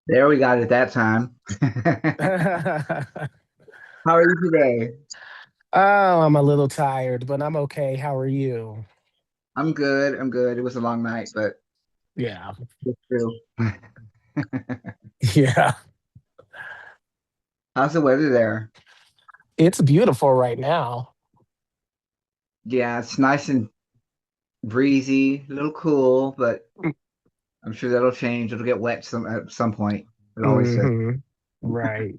There we got it that time. How are you today? Oh, I'm a little tired, but I'm okay. How are you? I'm good. I'm good. It was a long night, but Yeah. it's true. Yeah. How's the weather there? It's beautiful right now. Yeah, it's nice and breezy, a little cool, but I'm sure that'll change. It'll get wet at some point. It always does. Hmm. Right.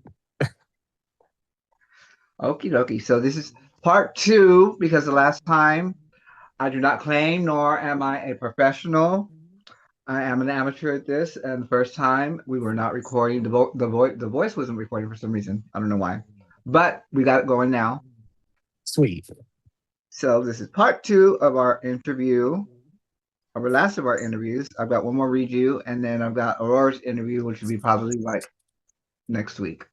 Okie dokie. So this is part two because the last time I do not claim, nor am I a professional. I am an amateur at this, and the first time we were not recording the voice wasn't recording for some reason. I don't know why, but we got it going now. Sweet. So this is part two of our interview, our last of our interviews. I've got one more read you, and then I've got Aurora's interview, which will be probably like next week.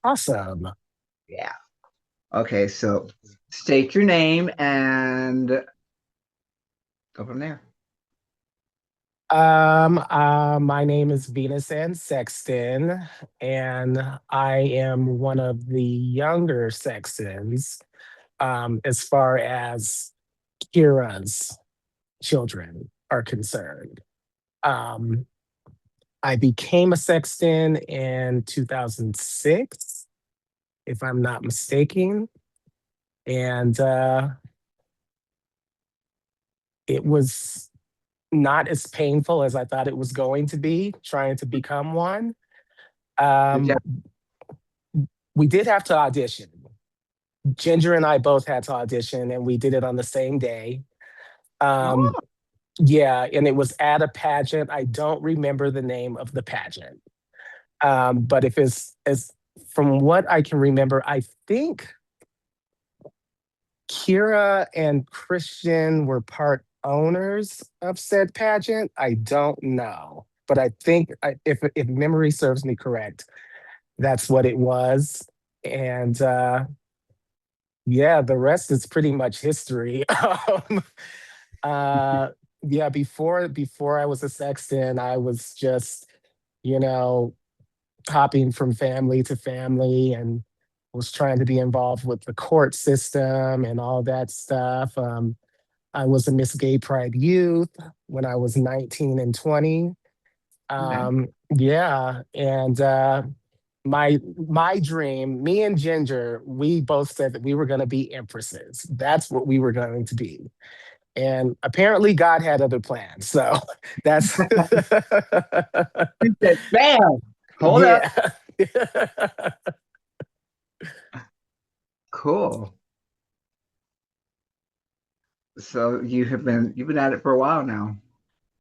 Awesome. Yeah. Okay. So state your name and go from there. My name is Venus Anne Sexton, and I am one of the younger Sextons, as far as Kira's children are concerned. Um, I became a sexton in 2006, if I'm not mistaken. And it was not as painful as I thought it was going to be trying to become one. Did you Um, we did have to audition. Ginger and I both had to audition, and we did it on the same day. Um, oh, yeah, and it was at a pageant. I don't remember the name of the pageant. But if it's as from what I can remember, I think Kira and Christian were part owners of said pageant. I don't know, but I think if memory serves me correct, that's what it was. And yeah, the rest is pretty much history. uh, yeah, before I was a sexton, I was just you know hopping from family to family and was trying to be involved with the court system and all that stuff. I was a Miss Gay Pride Youth when I was 19 and 20. okay. Yeah, and my dream, me and Ginger, we both said that we were going to be empresses. That's what we were going to be. And apparently God had other plans. So that's He said, "Bam! Hold up." yeah. Cool. So you've been at it for a while now.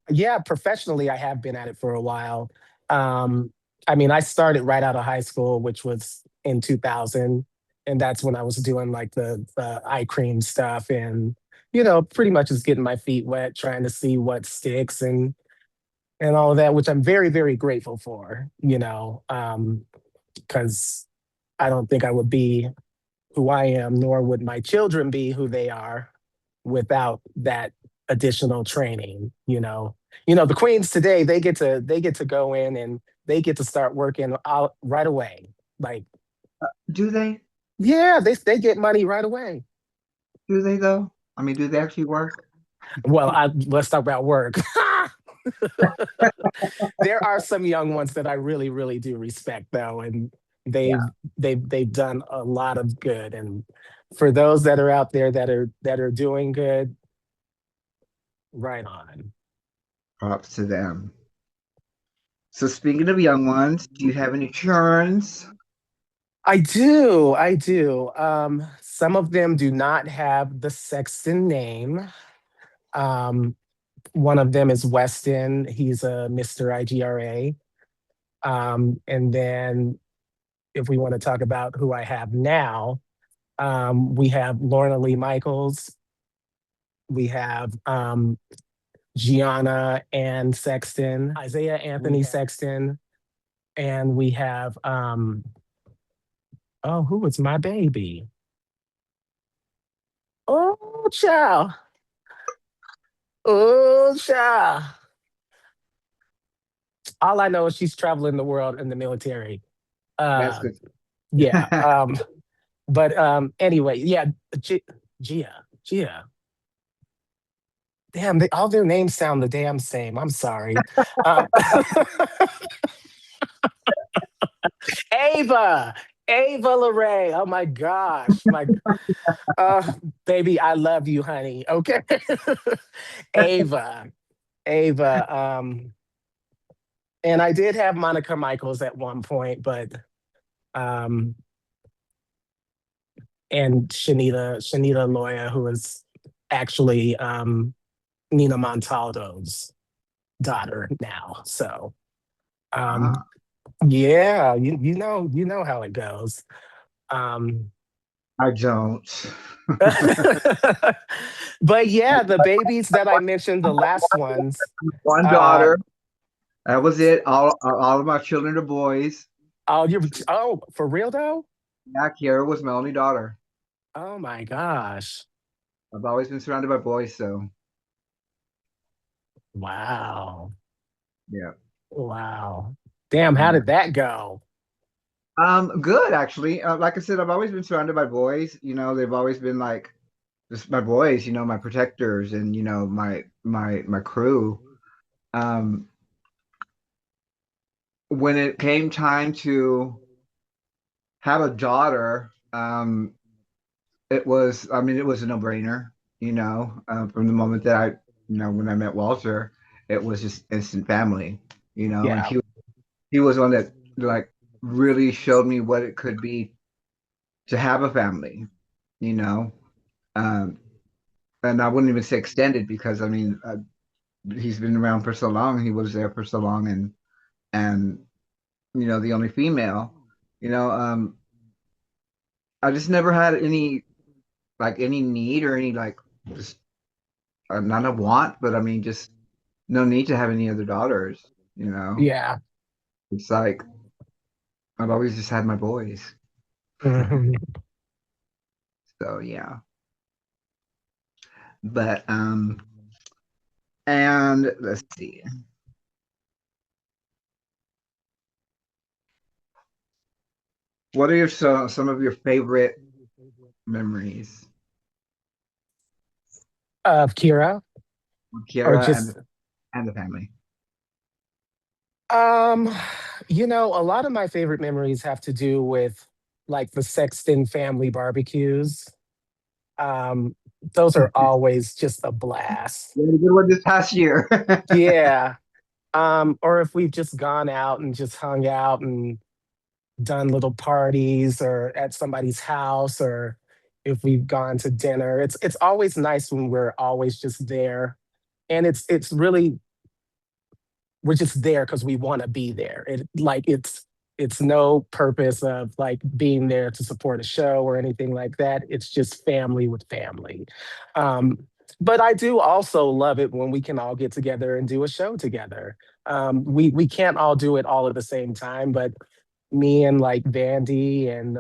Yeah, professionally, I have been at it for a while. Um, I mean, I started right out of high school, which was in 2000, and that's when I was doing like the eye cream stuff and pretty much just getting my feet wet, trying to see what sticks and all of that, which I'm very, very grateful for, because I don't think I would be who I am, nor would my children be who they are without that additional training. The queens today they get to go in and they get to start working out right away. Like, Do they? yeah, they get money right away. Do they though? I mean, do they actually work? Well, let's talk about work. There are some young ones that I really, really do respect though, and Yeah. they've done a lot of good. And for those that are out there that are doing good, right on. Props to them. So speaking of young ones, do you have any churns? I do. Some of them do not have the Sexton name. Um, one of them is Weston. He's a Mr. IGRA. And then if we want to talk about who I have now, we have Lorna Lee Michaels. We have Gianna Ann Sexton, Isaiah Anthony Sexton, and we have oh, who was my baby? Oh, child. Oh, child. All I know is she's traveling the world in the military. That's Uh, good. yeah. But anyway, yeah, G- Gia, Gia. Damn, all their names sound the damn same. I'm sorry. Um, Ava, Ava LeRae. Oh my gosh, my uh, baby, I love you, honey. Okay, Ava, Ava. And I did have Monica Michaels at one point, but um, and Shanita Loya, who is actually Nina Montaldo's daughter now. So um, Ah, yeah, you know how it goes. Um, I don't. but yeah, the babies that I mentioned, the last ones, One uh, daughter. That was it. All of my children are boys. oh, for real though? Yeah, Kiara was my only daughter. Oh my gosh. I've always been surrounded by boys, so Wow. yeah. Wow. Damn, how Yeah. did that go? Good actually. Like I said, I've always been surrounded by boys. They've always been like just my boys. My protectors and my crew. Um, when it came time to have a daughter, it was a no-brainer. From the moment that when I met Walter, it was just instant family. And Yeah. he was one that like really showed me what it could be to have a family. You know, um, and I wouldn't even say extended because he's been around for so long. He was there for so long, and the only female. You know, I just never had any need or any like just not a want, but I mean just no need to have any other daughters. You know, Yeah. it's like I've always just had my boys. Mhm. So yeah, but and let's see, what are some of your favorite memories Of Kira, with or Kiara and just and the family? um, a lot of my favorite memories have to do with like the Sexton family barbecues. Um, those are always just a blast. You had a good one this past year. Yeah. Or if we've just gone out and just hung out and done little parties or at somebody's house, or if we've gone to dinner. It's always nice when we're always just there. And it's really, we're just there because we want to be there. It's no purpose of like being there to support a show or anything like that. It's just family with family. Um, but I do also love it when we can all get together and do a show together. We can't all do it all at the same time, but me and like Vandy and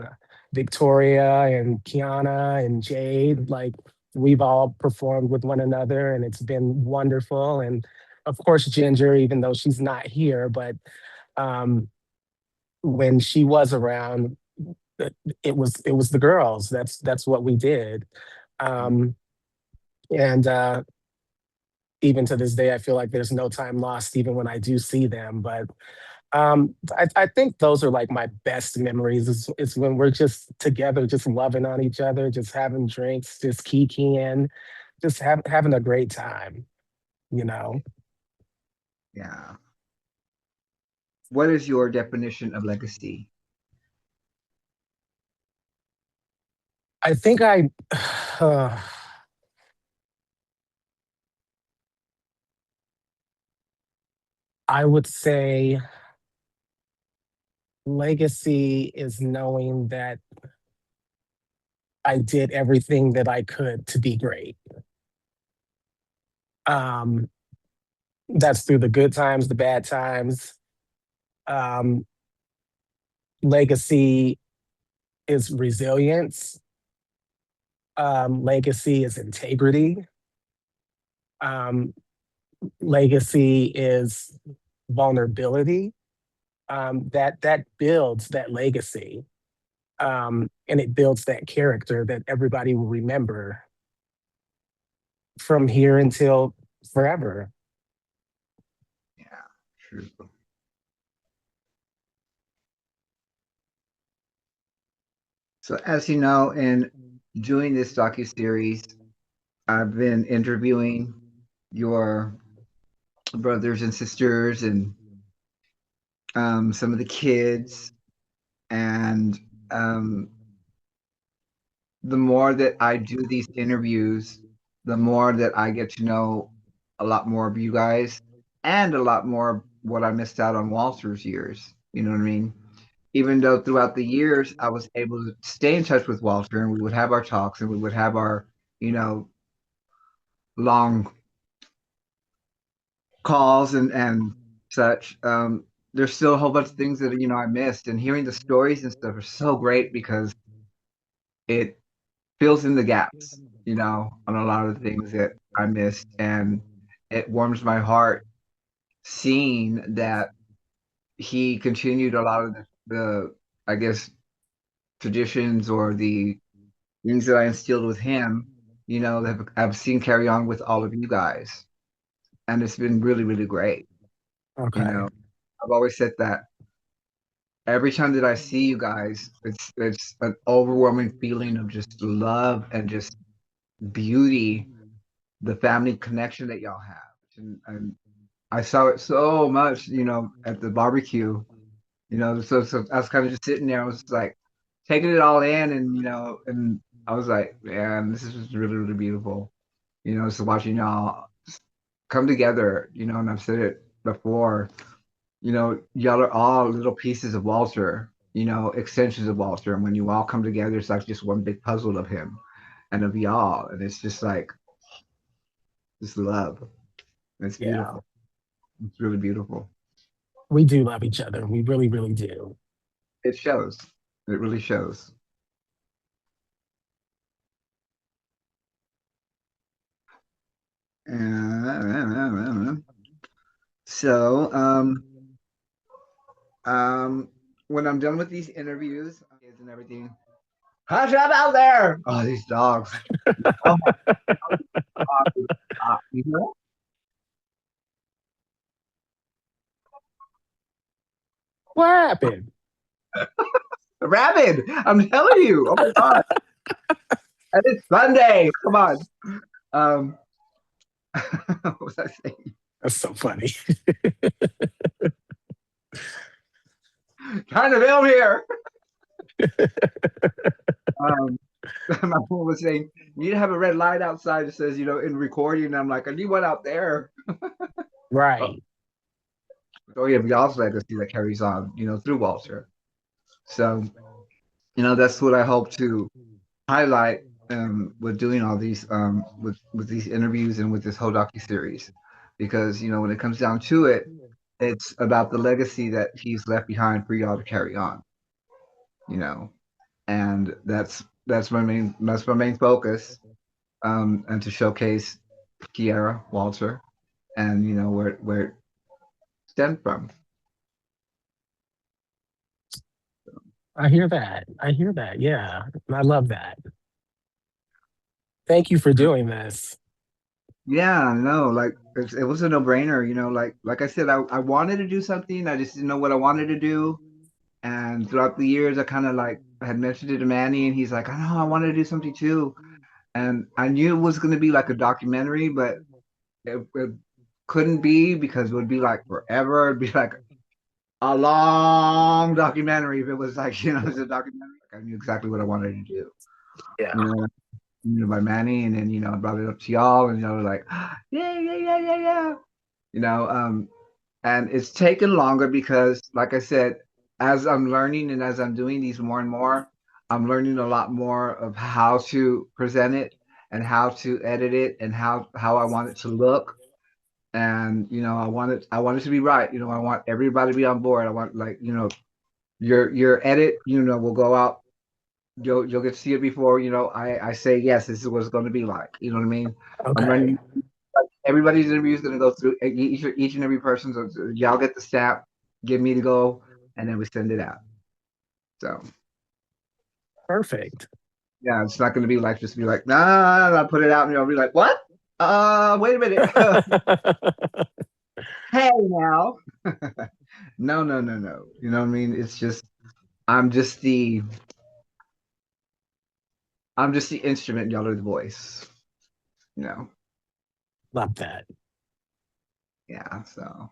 Victoria and Kiana and Jade, like we've all performed with one another and it's been wonderful. And of course, Ginger, even though she's not here, but um, when she was around, it was the girls. That's what we did. Um, and even to this day, I feel like there's no time lost, even when I do see them. But I think those are like my best memories. Is when we're just together, just loving on each other, just having drinks, just kikiing, just having a great time. You know, Yeah. What is your definition of legacy? I think uh, I would say legacy is knowing that I did everything that I could to be great. Um, that's through the good times, the bad times. Um, legacy is resilience. Legacy is integrity. Um, legacy is vulnerability, that builds that legacy, and it builds that character that everybody will remember from here until forever. Yeah, true. So as you know, in doing this docu-series, I've been interviewing your brothers and sisters and some of the kids. And um, the more that I do these interviews, the more that I get to know a lot more of you guys and a lot more of what I missed out on Walter's years. You know what I mean? Even though throughout the years I was able to stay in touch with Walter and we would have our talks and we would have our, you know, long calls and such. There's still a whole bunch of things that I missed, and hearing the stories and stuff are so great because it fills in the gaps, on a lot of the things that I missed, and it warms my heart seeing that he continued a lot of the I guess traditions or the things that I instilled with him, that I've seen carry on with all of you guys, and it's been really, really great. You Okay. know, I've always said that every time that I see you guys, it's an overwhelming feeling of just love and just beauty, the family connection that y'all have. And I saw it so much, at the barbecue, so I was kind of just sitting there. I was like taking it all in, and I was like, man, this is just really, really beautiful. So watching y'all come together, and I've said it before, y'all are all little pieces of Walter, extensions of Walter. And when you all come together, it's like just one big puzzle of him and of y'all. And it's just like this love. It's Yeah. beautiful. It's really beautiful. We do love each other. We really, really do. It shows. It really shows. And so, when I'm done with these interviews and everything, hush up out there! Oh, these dogs. Oh my God. You know? What happened? Rabid! I'm telling you. Oh my God. And it's Sunday. Come on. Um, what was I saying? That's so funny. Trying to film here. Um, my mom was saying, you need to have a red light outside that says, in recording. And I'm like, I need one out there. Oh, Right. story of y'all's legacy that carries on, through Walter. So, that's what I hope to highlight with doing all these with these interviews and with this whole docu series, because when it comes down to it, it's about the legacy that he's left behind for y'all to carry on. You know, and that's my main focus, and to showcase Kiara Walter and where it stemmed from. I hear that. I hear that. Yeah. I love that. Thank you for doing this. Yeah, no, like it was a no-brainer, like I said, I wanted to do something, I just didn't know what I wanted to do. And throughout the years, I kind of like I had mentioned it to Manny, and he's like, I know I wanted to do something too. And I knew it was going to be like a documentary, but it couldn't be because it would be like forever. It'd be like a long documentary if it was like, it's a documentary. Like, I knew exactly what I wanted to do, Yeah. you know, by Manny, and then, I brought it up to y'all, and y'all were like, yeah, yeah, yeah, yeah, yeah. You know, um, and it's taken longer because, like I said, as I'm learning and as I'm doing these more and more, I'm learning a lot more of how to present it and how to edit it and how I want it to look. And I want it to be right. I want everybody to be on board. I want, like, your edit, will go out. You'll get to see it before, I say yes, this is what it's going to be like. You know what I mean? I'm Okay. learning Everybody's interview is going to go through each and every person. So y'all get the stamp, give me the go, and then we send it out. So Perfect. yeah, it's not going to be like just be like, nah, I'll put it out and you'll be like, what? Wait a minute. Hey now. No, no, no, no. You know what I mean? It's just I'm just the I'm just the instrument, y'all are the voice. You know. Love that. Yeah, so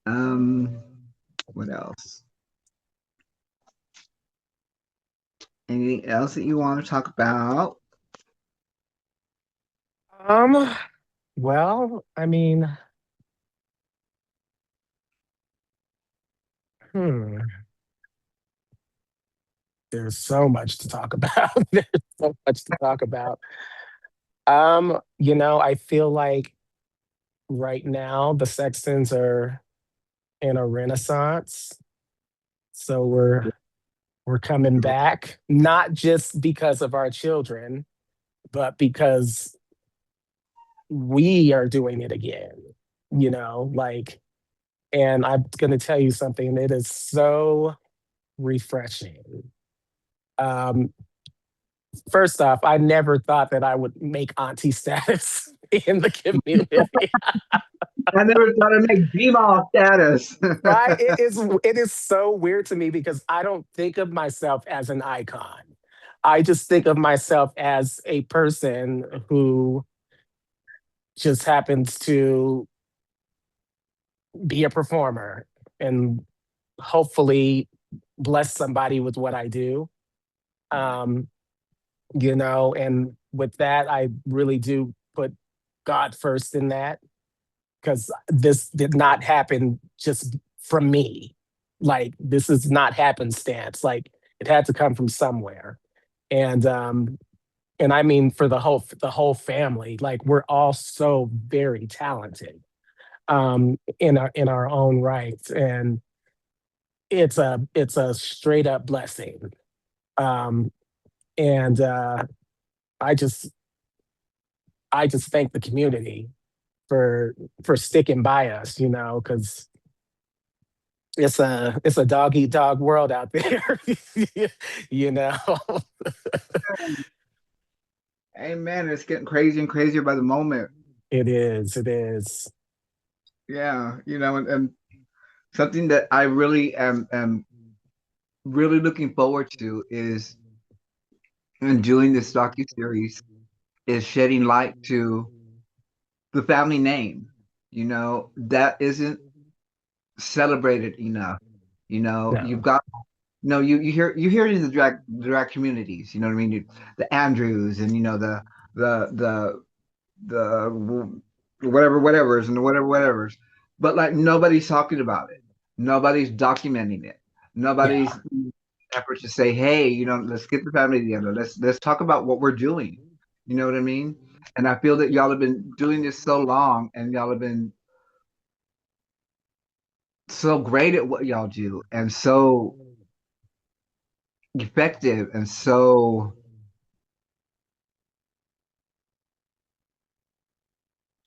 um what else? Anything else that you want to talk about? Um, well, I mean, hmm, there's so much to talk about. There's so much to talk about. I feel like right now the Sextons are in a renaissance. So we're coming back, not just because of our children, but because we are doing it again, like, and I'm going to tell you something, it is so refreshing. Um, First off, I never thought that I would make auntie status in the community. I never thought I'd make BMO status. Right? It is so weird to me because I don't think of myself as an icon. I just think of myself as a person who just happens to be a performer and hopefully bless somebody with what I do. Um, and with that, I really do put God first in that because this did not happen just from me. Like this is not happenstance. Like it had to come from somewhere. And I mean for the whole family, like we're all so very talented in our own rights. And it's a straight up blessing. Um and I just I just thank the community for sticking by us, because it's a dog eat dog world out there. you know. Hey man, it's getting crazier and crazier by the moment. It is. Yeah, and something that I really am really looking forward to is in doing this docu series is shedding light to the family name. That isn't celebrated enough. You've No. got no you hear it in the drag communities. You know what I mean? The Andrews and the whatever's and the whatever's, but like nobody's talking about it. Nobody's documenting it. Nobody's Yeah. effort to say, hey, let's get the family together. Let's talk about what we're doing. You know what I mean? And I feel that y'all have been doing this so long, and y'all have been so great at what y'all do, and so effective, and so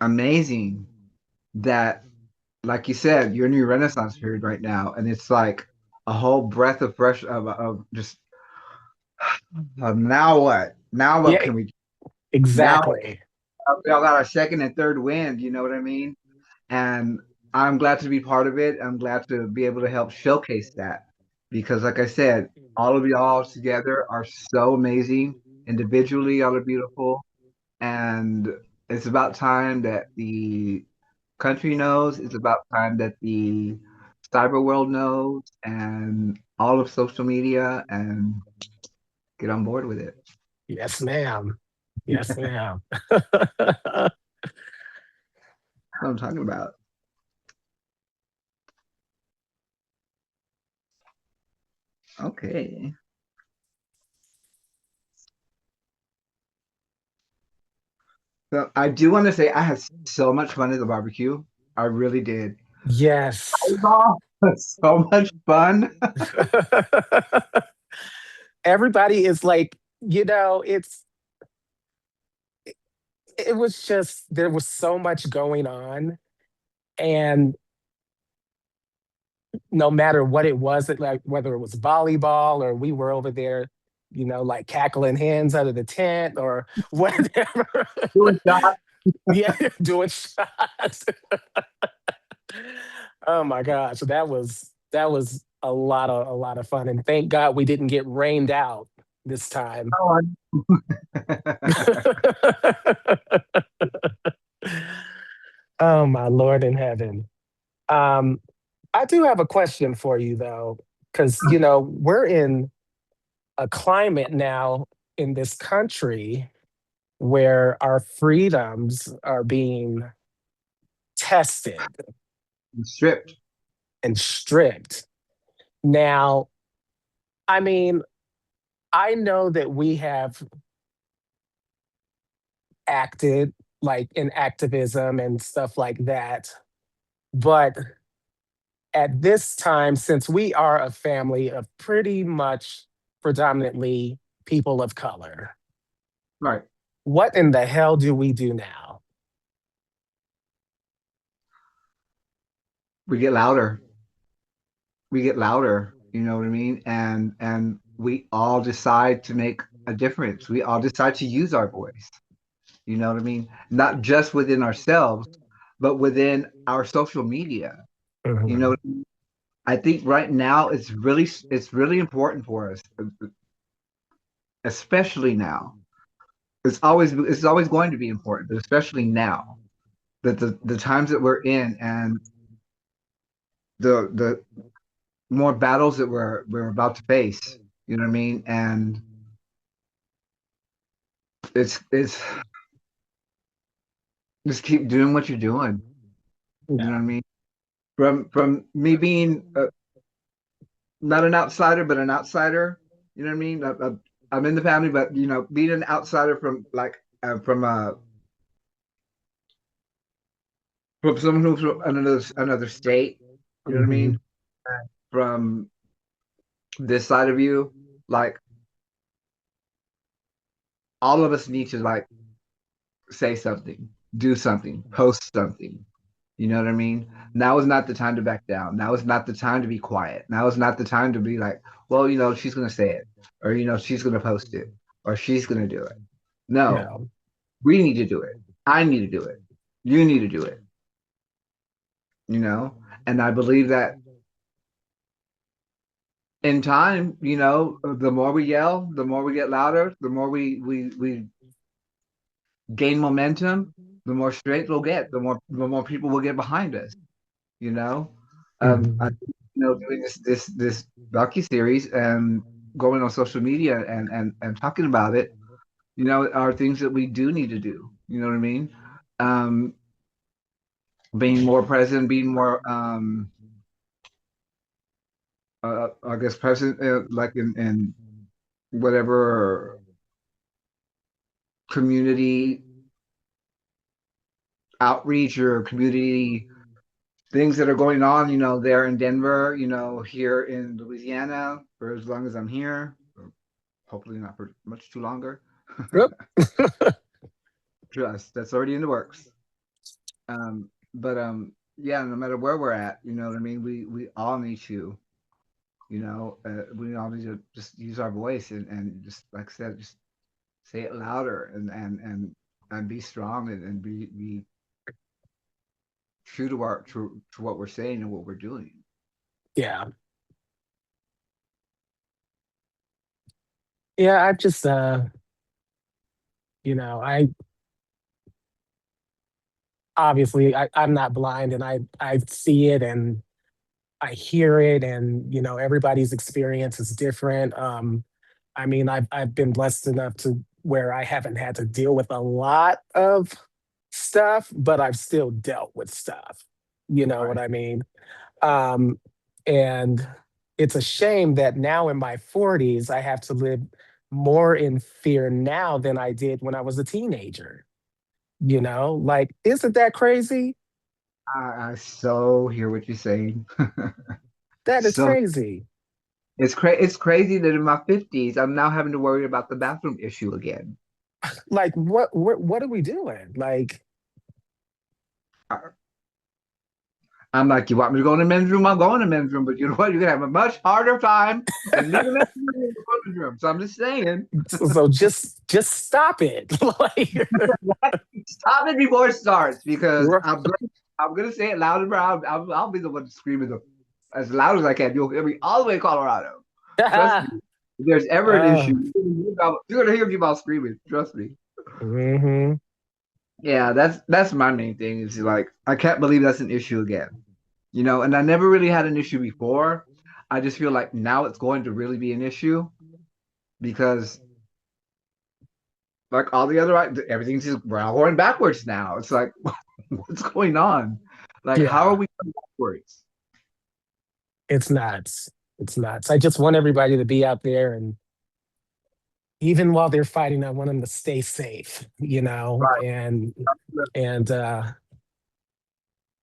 amazing that, like you said, you're in your renaissance period right now, and it's like a whole breath of fresh of just now what? Now what Yeah. can we do? Now Exactly. we all got our second and third wind, you know what I mean? And I'm glad to be part of it. I'm glad to be able to help showcase that because, like I said, all of y'all together are so amazing. Individually, y'all are beautiful. And it's about time that the country knows. It's about time that the cyber world knows and all of social media and get on board with it. Yes, ma'am. Yes, ma'am. What I'm talking about. Okay. So I do want to say I had so much fun at the barbecue. I really did. Yes. So much fun. Everybody is like, it was just there was so much going on, and no matter what it was, like whether it was volleyball or we were over there, like cackling hens out of the tent or whatever. Doing that. Yeah, doing shots. Oh my gosh, that was a lot of fun, and thank God we didn't get rained out this time. Oh, Oh my Lord in heaven. Um, I do have a question for you though, because we're in a climate now in this country where our freedoms are being tested stripped. and stripped. Now, I mean, I know that we have acted like in activism and stuff like that, but at this time, since we are a family of pretty much predominantly people of color, Right. what in the hell do we do now? We get louder. We get louder. You know what I mean? And we all decide to make a difference. We all decide to use our voice. You know what I mean? Not just within ourselves, but within our social media. You know, Mhm. I think right now it's really important for us, especially now. It's always going to be important, but especially now that the times that we're in and the more battles that we're about to face. You know what I mean? And it's just keep doing what you're doing. You know Yeah. what I mean? From me being not an outsider, but an outsider. You know what I mean? I'm in the family, but being an outsider from like from someone who's from another state. You know what I mean? Mhm. From this side of you, like all of us need to like say something, do something, post something. You know what I mean? Now is not the time to back down. Now is not the time to be quiet. Now is not the time to be like, well, she's gonna say it, or she's gonna post it, or she's gonna do it. No, Yeah. we need to do it. I need to do it. You need to do it. You know, and I believe that in time, the more we yell, the more we get louder, the more we gain momentum, the more strength we'll get, the more people will get behind us. You know, I Mhm. doing this docu series and going on social media and talking about it, are things that we do need to do. You know what I mean? Um, being more present, being more, I guess, present, like in whatever community outreach or community things that are going on, there in Denver, here in Louisiana for as long as I'm here. Hopefully not for much too longer. Yep. Trust that's already in the works. But yeah, no matter where we're at, you know what I mean. We all need to, we all need to just use our voice and just like I said, just say it louder and be strong and be true to what we're saying and what we're doing. Yeah. Yeah. I just, I obviously I'm not blind, and I see it and I hear it, and everybody's experience is different. I mean, I've been blessed enough to where I haven't had to deal with a lot of stuff, but I've still dealt with stuff. You know what Right. I mean? Um, and it's a shame that now in my 40s, I have to live more in fear now than I did when I was a teenager. Like, isn't that crazy? I so hear what you're saying. That is So crazy. it's crazy that in my 50s I'm now having to worry about the bathroom issue again. Like, what are we doing? Like, I'm like, you want me to go in the men's room? I'll go in the men's room, but you know what? You're gonna have a much harder time in leaving the men's room. So I'm just saying, so just stop it. Like, stop it before it starts because I'm gonna say it loud and proud. I'll be the one screaming as loud as I can. You'll hear me all the way to Colorado. Trust me. If there's ever an uh, issue, you're gonna hear me about screaming. Trust me. hmm Yeah, that's my main thing. Is like I can't believe that's an issue again. And I never really had an issue before. I just feel like now it's going to really be an issue because like all the other everything's just we're all going backwards now. It's like what's going on? Like how are yeah, we going backwards? it's nuts. It's nuts. I just want everybody to be out there, and even while they're fighting, I want them to stay safe, Right. and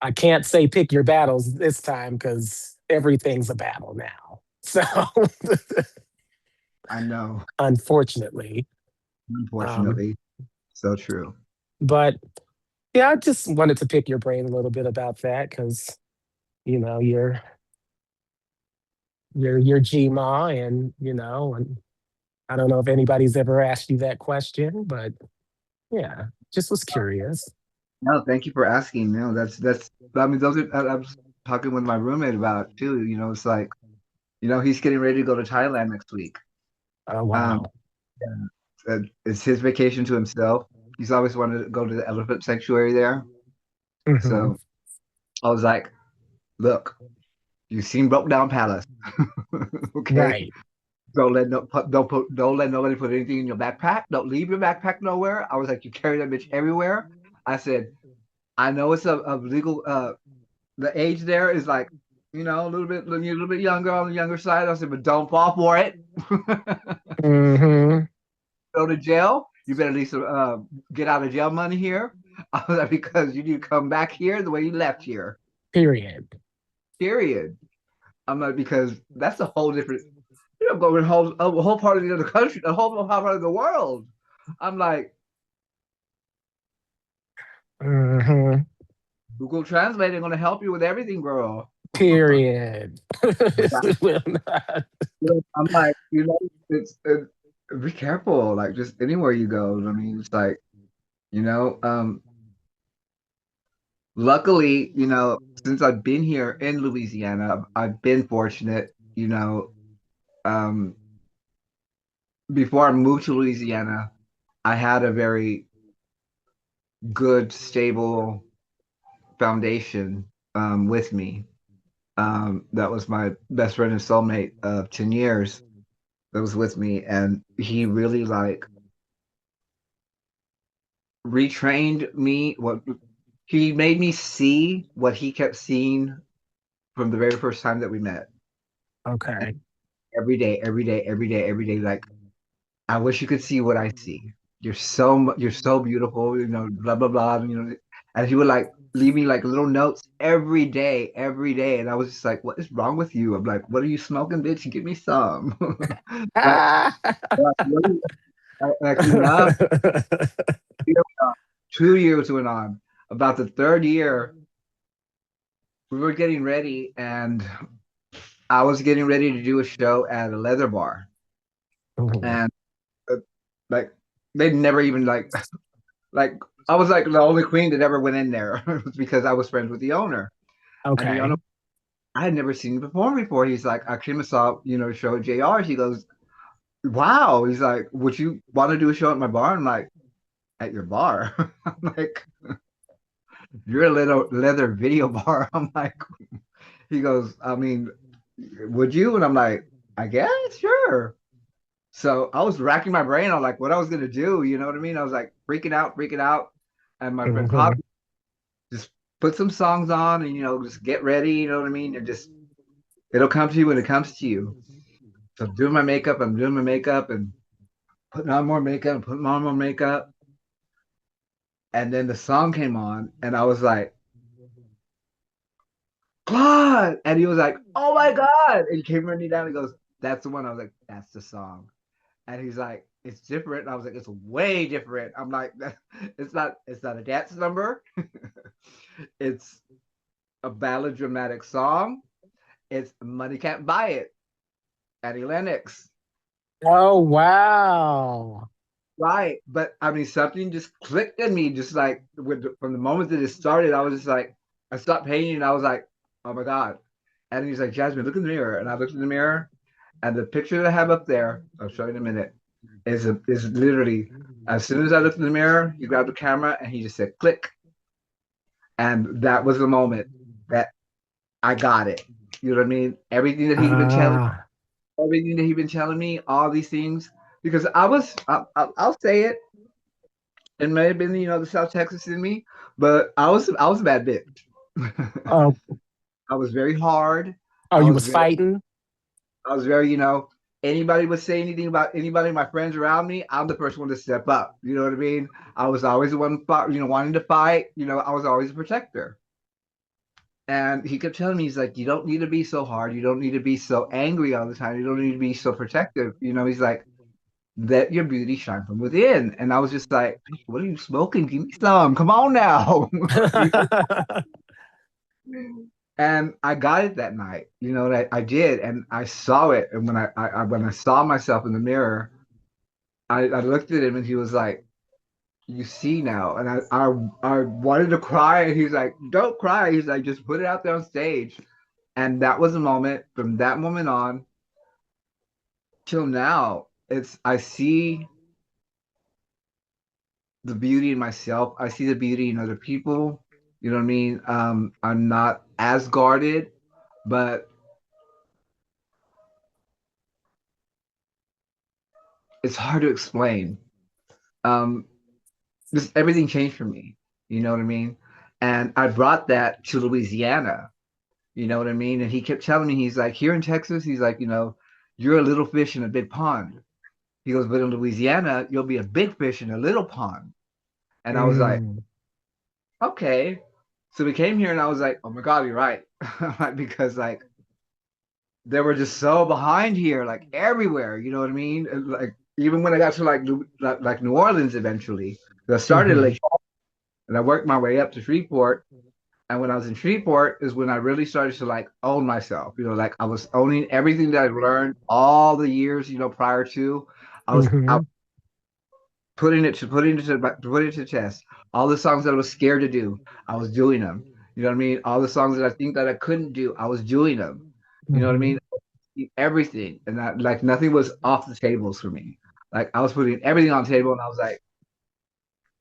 I can't say pick your battles this time because everything's a battle now. So, I know. unfortunately, um, Unfortunately. So true. but yeah, I just wanted to pick your brain a little bit about that because you're your GMA, and and I don't know if anybody's ever asked you that question, but yeah, just was curious. No, thank you for asking. No, that's I mean those are I was talking with my roommate about it too. It's like, he's getting ready to go to Thailand next week. Oh Um, wow. it's his vacation to himself. He's always wanted to go to the elephant sanctuary there. Hmm. So I was like, look, you've seen Broke Down Palace. Okay. Right. Don't let nobody put anything in your backpack. Don't leave your backpack nowhere. I was like, you carry that bitch everywhere. I said, I know it's a legal the age there is like, a little bit younger on the younger side. I said, but don't fall for it. Hmm. Go to jail. You better at least get out of jail money here. I was like, because you need to come back here the way you left here. Period. Period. I'm like, because that's a whole different, going a whole part of the other country, a whole part of the world. I'm like, Hmm. Google Translate ain't gonna help you with everything, girl. Period. It will not. I'm like, be careful, like just anywhere you go. I mean, it's like, you know, um, luckily, since I've been here in Louisiana, I've been fortunate, um, before I moved to Louisiana, I had a very good, stable foundation with me. That was my best friend and soulmate of 10 years that was with me. And he really like retrained me. He made me see what he kept seeing from the very first time that we met. And Okay. every day, every day, every day, every day, like, I wish you could see what I see. You're so beautiful, blah blah blah, and he would like leave me like little notes every day, and I was just like, "What is wrong with you?" I'm like, "What are you smoking, bitch? Give me some." like, what are you, like enough. You know, 2 years went on. About the third year, we were getting ready, and I was getting ready to do a show at a leather bar, Mhm. and uh, like they'd never even like I was like the only queen that ever went in there. It was because I was friends with the owner. And the owner, Okay. I had never seen him perform before. He's like, I came and saw, show at JR's. He goes, wow. He's like, would you want to do a show at my bar? I'm like, at your bar? I'm like, you're a little leather video bar. I'm like, he goes, I mean, would you? And I'm like, I guess, sure. So I was racking my brain on like what I was gonna do. You know what I mean? I was like freaking out, freaking out. And my friend Pop Mhm. just put some songs on and just get ready, you know what I mean? And just it'll come to you when it comes to you. So I'm doing my makeup and putting on more makeup and putting on more makeup. And then the song came on and I was like, God. And he was like, oh my God. And he came running down and goes, that's the one. I was like, that's the song. And he's like, it's different. And I was like, it's way different. I'm like, it's not a dance number. It's a ballad dramatic song. It's Money Can't Buy It, Annie Lennox. Oh, wow. Right. But I mean, something just clicked in me, just like from the moment that it started, I was just like, I stopped painting and I was like, oh my God. And he's like, Jasmine, look in the mirror. And I looked in the mirror and the picture that I have up there, I'll show you in a minute, is literally, as soon as I looked in the mirror, he grabbed the camera and he just said, click. And that was the moment that I got it. You know what I mean? Ah. Everything that he'd been telling me, all these things, because I'll say it. It may have been, the South Texas in me, but I was a bad bitch. Oh, I was very hard. oh, I you was was very, fighting? I was very, anybody would say anything about anybody, my friends around me, I'm the first one to step up. You know what I mean? I was always the one, wanting to fight. I was always a protector. And he kept telling me, he's like, you don't need to be so hard. You don't need to be so angry all the time. You don't need to be so protective. He's like, let your beauty shine from within. And I was just like, what are you smoking? Give me some. Come on now. And I got it that night, that I did, and I saw it. And when I saw myself in the mirror, I looked at him, and he was like, "You see now." And I wanted to cry, and he's like, "Don't cry." He's like, "Just put it out there on stage." And that was the moment. From that moment on till now, it's I see the beauty in myself. I see the beauty in other people. You know what I mean? I'm not as guarded, but it's hard to explain. Um, just everything changed for me. You know what I mean? And I brought that to Louisiana. You know what I mean? And he kept telling me, he's like, here in Texas, he's like, you're a little fish in a big pond. He goes, but in Louisiana, you'll be a big fish in a little pond. And I was like, Mm. okay. So we came here and I was like, oh my God, you're right. Because like they were just so behind here, like everywhere, you know what I mean? And, like even when I got to like New Orleans eventually, 'cause I started Hmm. like and I worked my way up to Shreveport. And when I was in Shreveport is when I really started to like own myself. Like I was owning everything that I've learned all the years, prior to. I was Hmm. putting it to test. All the songs that I was scared to do, I was doing them. You know what I mean? All the songs that I think that I couldn't do, I was doing them. You know what I Hmm. mean? Everything, and that like nothing was off the tables for me. Like I was putting everything on the table, and I was like,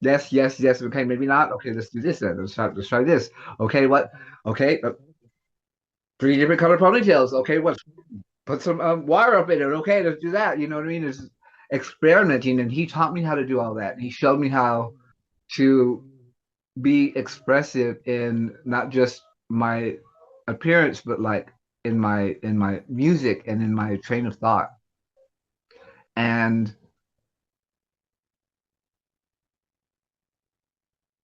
yes, yes, yes. Okay, maybe not. Okay, let's do this then. Let's try this. Okay, what? Okay, three different color ponytails. Okay, what? Put some wire up in it. Okay, let's do that. You know what I mean? It's experimenting, and he taught me how to do all that. And he showed me how to be expressive in not just my appearance, but like in my music and in my train of thought. And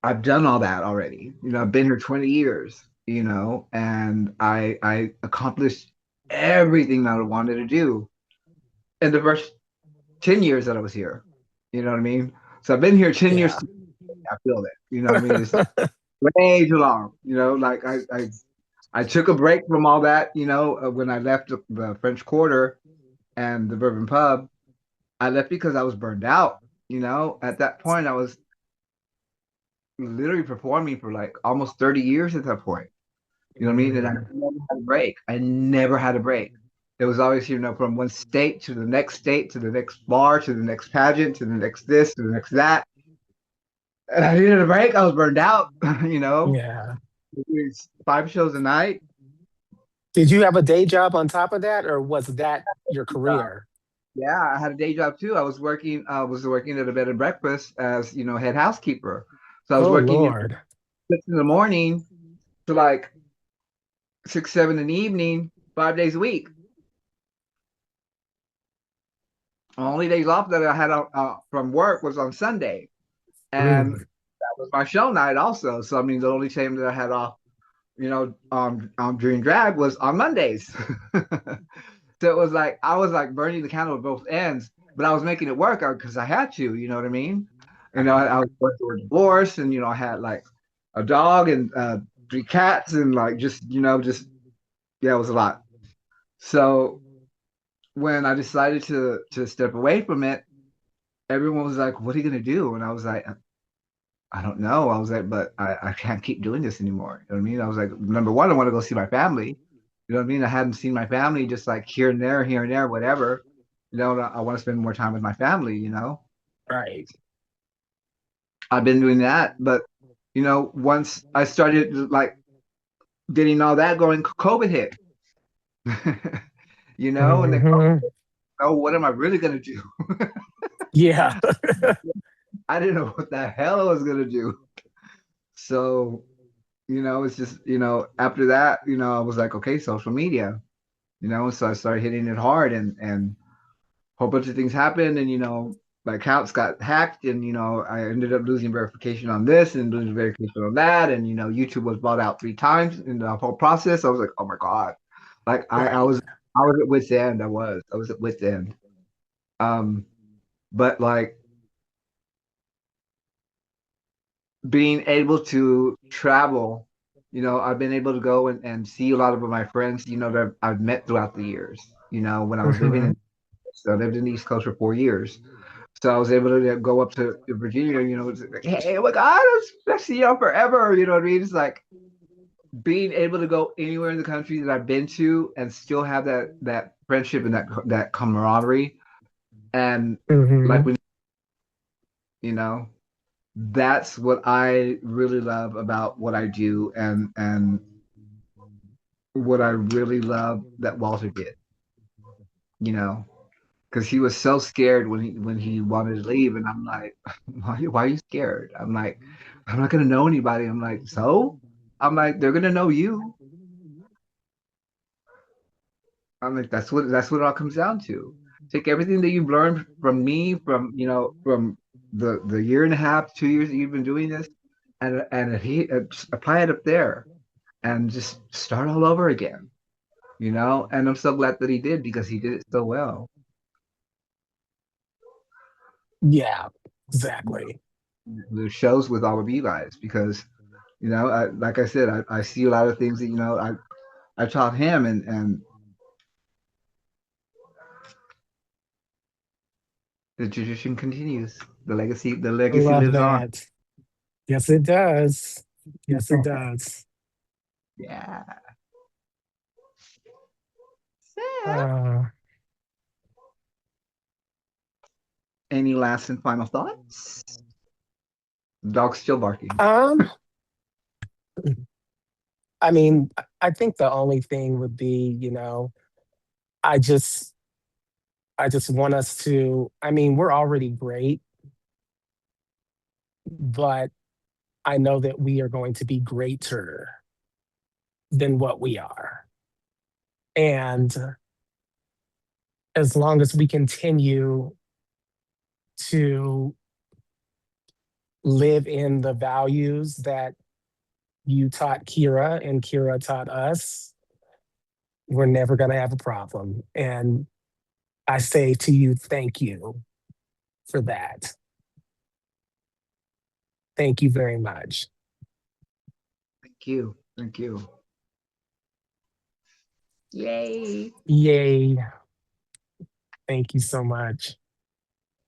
I've done all that already. I've been here 20 years, and I accomplished everything that I wanted to do in the first 10 years that I was here. You know what I mean? So I've been here 10 years. Yeah. I feel it. You know what I mean? It's way too long. Like I took a break from all that, when I left the French Quarter and the Bourbon Pub. I left because I was burned out. At that point, I was literally performing for like almost 30 years at that point. You know what I mean? And I Mm. never had a break. I never had a break. It was always, from one state to the next state to the next bar to the next pageant to the next this to the next that. And I needed a break. I was burned out, you know, Yeah. doing 5 shows a night. Did you have a day job on top of that, or was that your career? Yeah, I had a day job too. I was working at a bed and breakfast as, head housekeeper. So I was Oh, working, Lord. 6 in the morning to like 6, 7 in the evening, 5 days a week. Only days off that I had from work was on Sunday, and Mm. that was my show night also. So I mean, the only time that I had off, during drag was on Mondays. So it was like I was like burning the candle at both ends. but I was making it work because I had to. You know what I mean? I was going through a divorce, and I had like a dog and three cats, and like just yeah, it was a lot. So when I decided to step away from it, everyone was like, "What are you gonna do?" And I was like, "I don't know." I was like, "But I can't keep doing this anymore." You know what I mean? I was like, number one, I want to go see my family. You know what I mean? I hadn't seen my family just like here and there, whatever. And I want to spend more time with my family. Right. I've been doing that, but once I started like getting all that going, COVID hit. And then Hmm. oh, what am I really gonna do? Yeah. I didn't know what the hell I was gonna do. So, it's just, after that, I was like, okay, social media, so I started hitting it hard and a whole bunch of things happened and my accounts got hacked and I ended up losing verification on this and losing verification on that and YouTube was bought out 3 times in the whole process. I was like, oh my God. Like Right. I was at wit's end. I was at wit's end. Um, but like being able to travel, I've been able to go and see a lot of my friends, that I've met throughout the years. When I was living Hmm. in, so I lived in the East Coast for 4 years. So I was able to go up to Virginia, it's like, hey, oh my God, I've seen y'all forever. You know what I mean? It's like being able to go anywhere in the country that I've been to and still have that friendship and that camaraderie. And like Hmm. when, you know, that's what I really love about what I do and what I really love that Walter did, you know, because he was so scared when he wanted to leave, and I'm like, why are you scared? I'm like, I'm not gonna know anybody. I'm like, so I'm like, they're gonna know you. I'm like, that's what it all comes down to. Take everything that you've learned from me, from the year and a half, 2 years that you've been doing this, and just apply it up there, and just start all over again. And I'm so glad that he did because he did it so well. Yeah, exactly. The shows with all of you guys because like I said, I see a lot of things that I taught him and the tradition continues. The I legacy love lives on. that. Yes, it does. Yes, it does. Yeah. Uh, Any last and final thoughts? Dog's still barking. um, I mean, I think the only thing would be, I just I just want us to, I mean, we're already great, but I know that we are going to be greater than what we are. And as long as we continue to live in the values that you taught Kira and Kira taught us, we're never going to have a problem. And I say to you, thank you for that. Thank you very much. Thank you. Thank you. Yay. Yay. Thank you so much.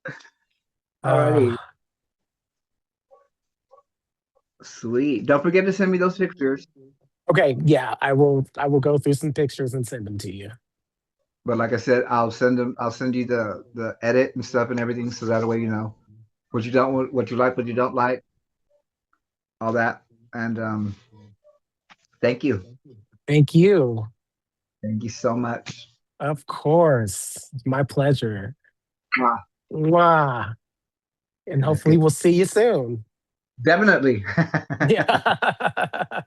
Uh, Alrighty. Sweet. Don't forget to send me those pictures. okay, yeah, I will go through some pictures and send them to you. But like I said, I'll send you the edit and stuff and everything so that way you know what you don't want, what you like, what you don't like, all that. And thank you. Thank you. Thank you so much. Of course. My pleasure. Mwah. Mwah. And hopefully Okay. we'll see you soon. Definitely. Yeah.